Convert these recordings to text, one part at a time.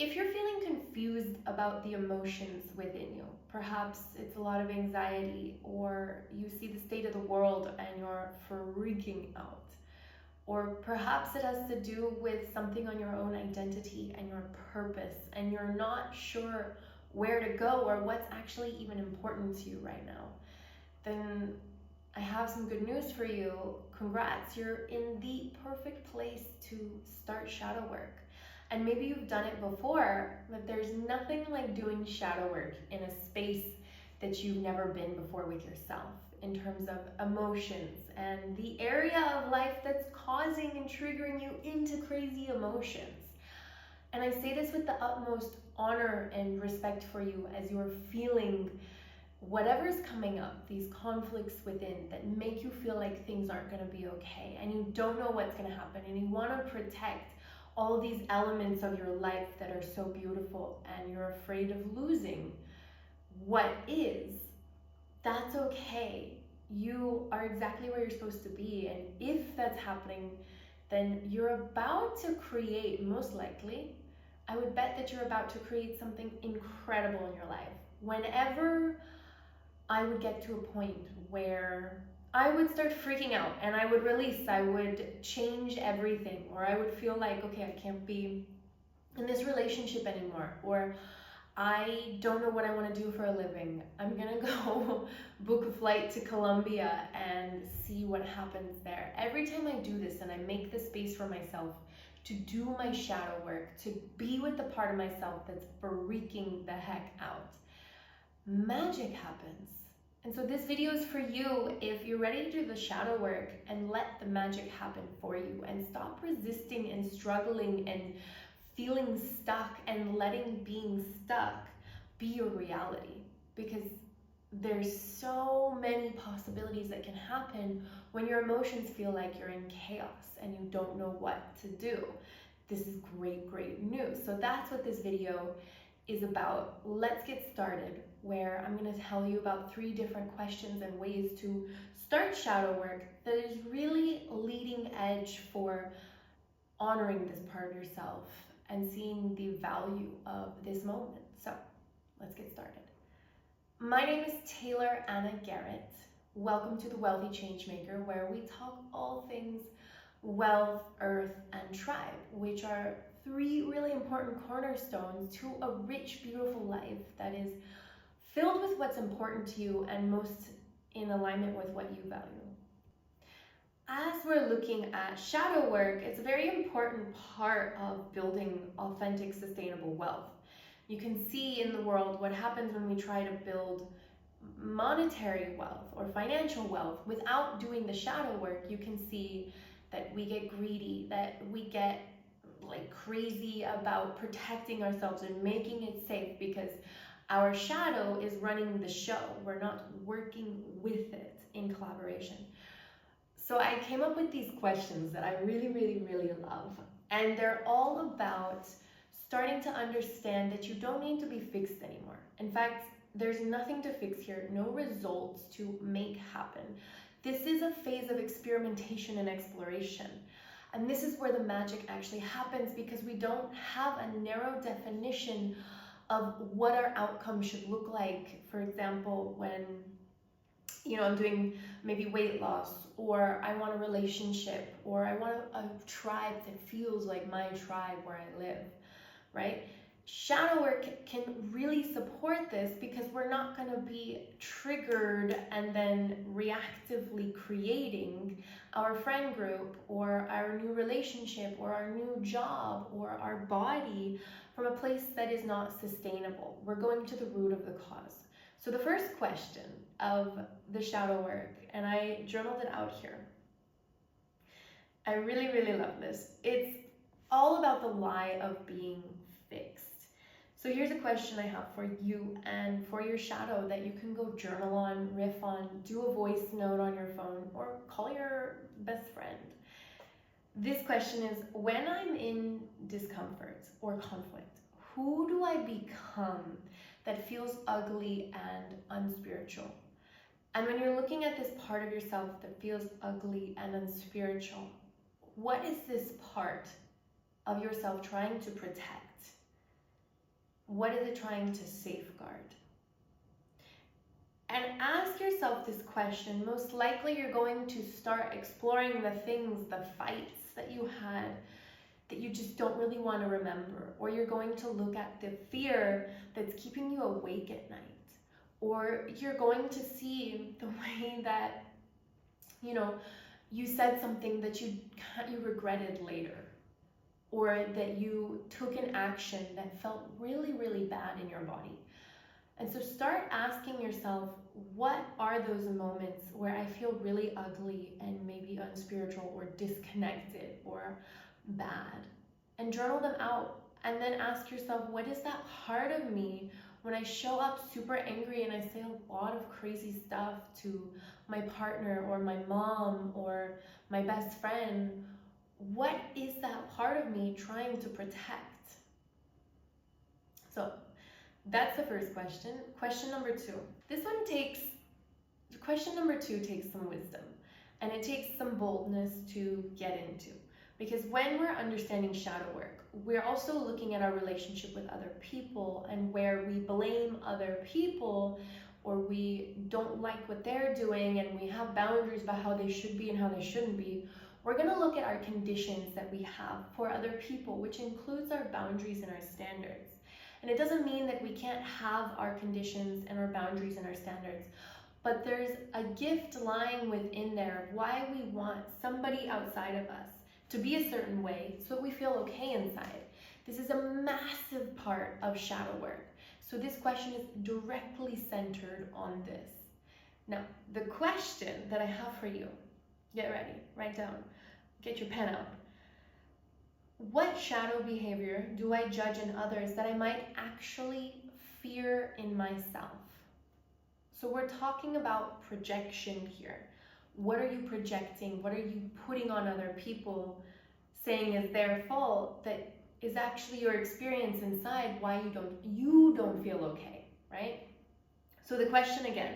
If you're feeling confused about the emotions within you, perhaps it's a lot of anxiety, or you see the state of the world and you're freaking out, or perhaps it has to do with something on your own identity and your purpose, and you're not sure where to go or what's actually even important to you right now, then I have some good news for you. Congrats, you're in the perfect place to start shadow work. And maybe you've done it before, but there's nothing like doing shadow work in a space that you've never been before with yourself, in terms of emotions and the area of life that's causing and triggering you into crazy emotions. And I say this with the utmost honor and respect for you as you're feeling whatever's coming up, these conflicts within that make you feel like things aren't going to be okay, and you don't know what's going to happen, and you want to protect all these elements of your life that are so beautiful, and you're afraid of losing what is. That's okay. You are exactly where you're supposed to be, and if that's happening, then you're about to create, most likely, I would bet that you're about to create something incredible in your life. Whenever I would get to a point where I would start freaking out and I would release, I would change everything, or I would feel like, okay, I can't be in this relationship anymore, or I don't know what I want to do for a living. I'm gonna go book a flight to Colombia and see what happens there. Every time I do this and I make the space for myself to do my shadow work, to be with the part of myself that's freaking the heck out, magic happens. And so this video is for you if you're ready to do the shadow work and let the magic happen for you, and stop resisting and struggling and feeling stuck and letting being stuck be your reality, because there's so many possibilities that can happen when your emotions feel like you're in chaos and you don't know what to do. This is great news. So that's what this video is about. Let's get started, where I'm going to tell you about 3 different questions and ways to start shadow work that is really leading edge for honoring this part of yourself and seeing the value of this moment. So let's get started. My name is Taylor Anna Garrett. Welcome to the Wealthy Changemaker, where we talk all things wealth, earth, and tribe, which are 3 really important cornerstones to a rich, beautiful life that is filled with what's important to you and most in alignment with what you value. As we're looking at shadow work, it's a very important part of building authentic, sustainable wealth. You can see in the world what happens when we try to build monetary wealth or financial wealth without doing the shadow work. You can see that we get greedy, that we get like crazy about protecting ourselves and making it safe, because our shadow is running the show. We're not working with it in collaboration. So I came up with these questions that I really love, and they're all about starting to understand that you don't need to be fixed anymore. In fact, there's nothing to fix here, no results to make happen. This is a phase of experimentation and exploration. And this is where the magic actually happens, because we don't have a narrow definition of what our outcome should look like. For example, when I'm doing maybe weight loss, or I want a relationship, or I want a tribe that feels like my tribe where I live, right? Shadow work can really support this, because we're not going to be triggered and then reactively creating our friend group or our new relationship or our new job or our body from a place that is not sustainable. We're going to the root of the cause. So the first question of the shadow work, and I journaled it out here. I really love this. It's all about the lie of being fixed. So here's a question I have for you and for your shadow that you can go journal on, riff on, do a voice note on your phone, or call your best friend. This question is, when I'm in discomfort or conflict, who do I become that feels ugly and unspiritual? And when you're looking at this part of yourself that feels ugly and unspiritual, what is this part of yourself trying to protect? What is it trying to safeguard? And ask yourself this question. Most likely you're going to start exploring the things, the fights that you had that you just don't really want to remember. Or you're going to look at the fear that's keeping you awake at night. Or you're going to see the way that, you said something that you regretted later. Or that you took an action that felt really, really bad in your body. And so start asking yourself, what are those moments where I feel really ugly and maybe unspiritual or disconnected or bad? And journal them out. And then ask yourself, what is that part of me when I show up super angry and I say a lot of crazy stuff to my partner or my mom or my best friend? What is that part of me trying to protect? So that's the first question. Question number two. Question number two takes some wisdom, and it takes some boldness to get into. Because when we're understanding shadow work, we're also looking at our relationship with other people, and where we blame other people or we don't like what they're doing and we have boundaries about how they should be and how they shouldn't be. We're going to look at our conditions that we have for other people, which includes our boundaries and our standards. And it doesn't mean that we can't have our conditions and our boundaries and our standards, but there's a gift lying within there of why we want somebody outside of us to be a certain way so that we feel okay inside. This is a massive part of shadow work. So this question is directly centered on this. Now, the question that I have for you, get ready, write down, get your pen out. What shadow behavior do I judge in others that I might actually fear in myself? So we're talking about projection here. What are you projecting? What are you putting on other people, saying is their fault, that is actually your experience inside why you don't feel okay, right? So the question again,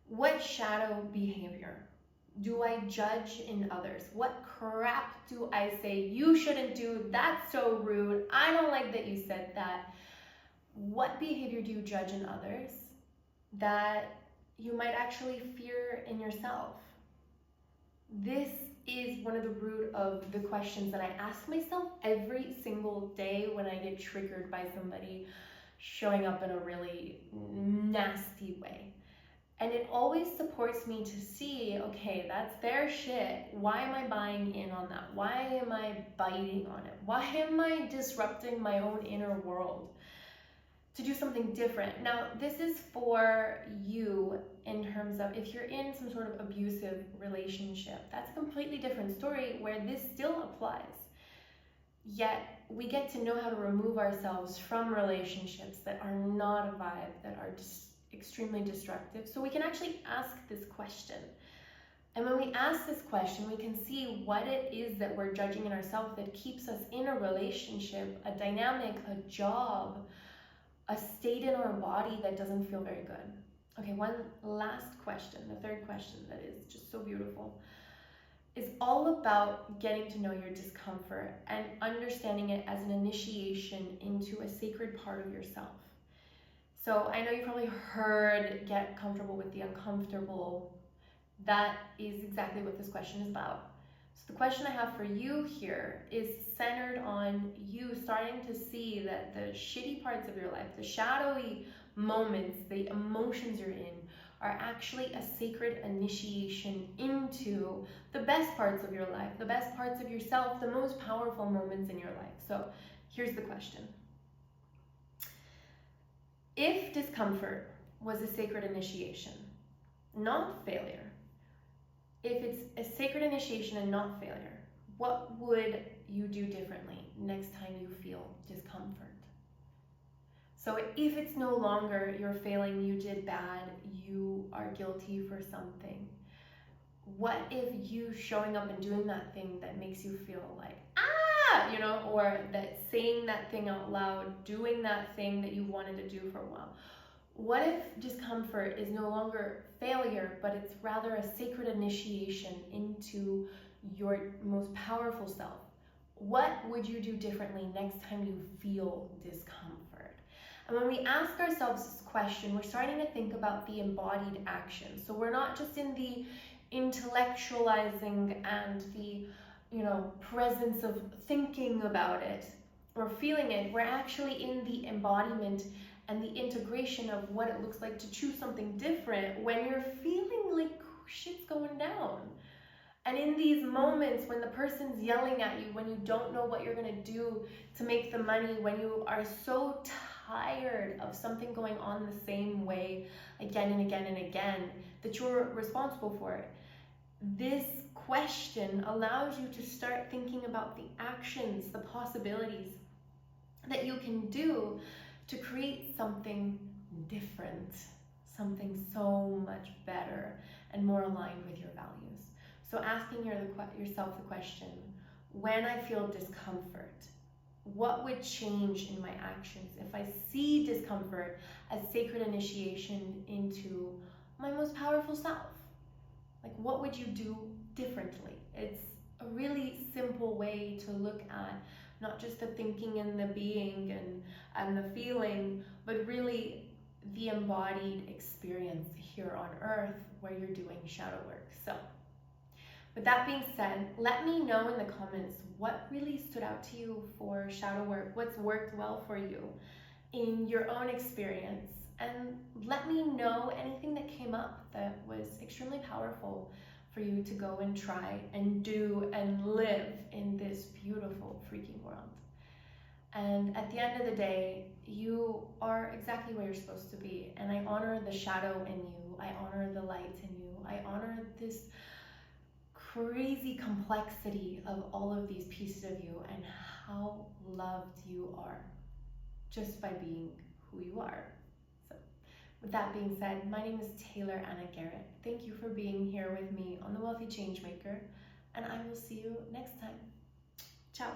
what shadow behavior do I judge in others? What crap do I say you shouldn't do? That's so rude. I don't like that you said that. What behavior do you judge in others that you might actually fear in yourself? This is one of the root of the questions that I ask myself every single day when I get triggered by somebody showing up in a really nasty way. And it always supports me to see, okay, that's their shit. Why am I buying in on that? Why am I biting on it? Why am I disrupting my own inner world to do something different? Now, this is for you in terms of if you're in some sort of abusive relationship. That's a completely different story where this still applies. Yet, we get to know how to remove ourselves from relationships that are not a vibe, that are just extremely destructive. So we can actually ask this question. And when we ask this question, we can see what it is that we're judging in ourselves that keeps us in a relationship, a dynamic, a job, a state in our body that doesn't feel very good. Okay, one last question, the third question that is just so beautiful, is all about getting to know your discomfort and understanding it as an initiation into a sacred part of yourself. So I know you probably heard get comfortable with the uncomfortable. That is exactly what this question is about. So the question I have for you here is centered on you starting to see that the shitty parts of your life, the shadowy moments, the emotions you're in, are actually a sacred initiation into the best parts of your life, the best parts of yourself, the most powerful moments in your life. So here's the question. If discomfort was a sacred initiation, not failure, if it's a sacred initiation and not failure, what would you do differently next time you feel discomfort? So if it's no longer you're failing, you did bad, you are guilty for something, what if you showing up and doing that thing that makes you feel like, or that saying that thing out loud, doing that thing that you wanted to do for a while? What if discomfort is no longer failure, but it's rather a sacred initiation into your most powerful self? What would you do differently next time you feel discomfort? And when we ask ourselves this question, we're starting to think about the embodied action. So we're not just in the intellectualizing and the, presence of thinking about it or feeling it. We're actually in the embodiment and the integration of what it looks like to choose something different when you're feeling like shit's going down. And in these moments when the person's yelling at you, when you don't know what you're going to do to make the money, when you are so tired of something going on the same way again and again and again, that you're responsible for it, this question allows you to start thinking about the actions, the possibilities that you can do to create something different, something so much better and more aligned with your values. So asking yourself the question, when I feel discomfort, what would change in my actions if I see discomfort as sacred initiation into my most powerful self? Like, what would you do differently? It's a really simple way to look at not just the thinking and the being and the feeling, but really the embodied experience here on earth where you're doing shadow work. So with that being said, let me know in the comments what really stood out to you for shadow work, what's worked well for you in your own experience, and let me know anything that came up that was extremely powerful for you to go and try and do and live in this beautiful freaking world. And at the end of the day, you are exactly where you're supposed to be. And I honor the shadow in you. I honor the light in you. I honor this crazy complexity of all of these pieces of you and how loved you are just by being who you are. So with that being said, my name is Taylor Anna Garrett. Thank you for being here with me on The Wealthy Changemaker, and I will see you next time. Ciao.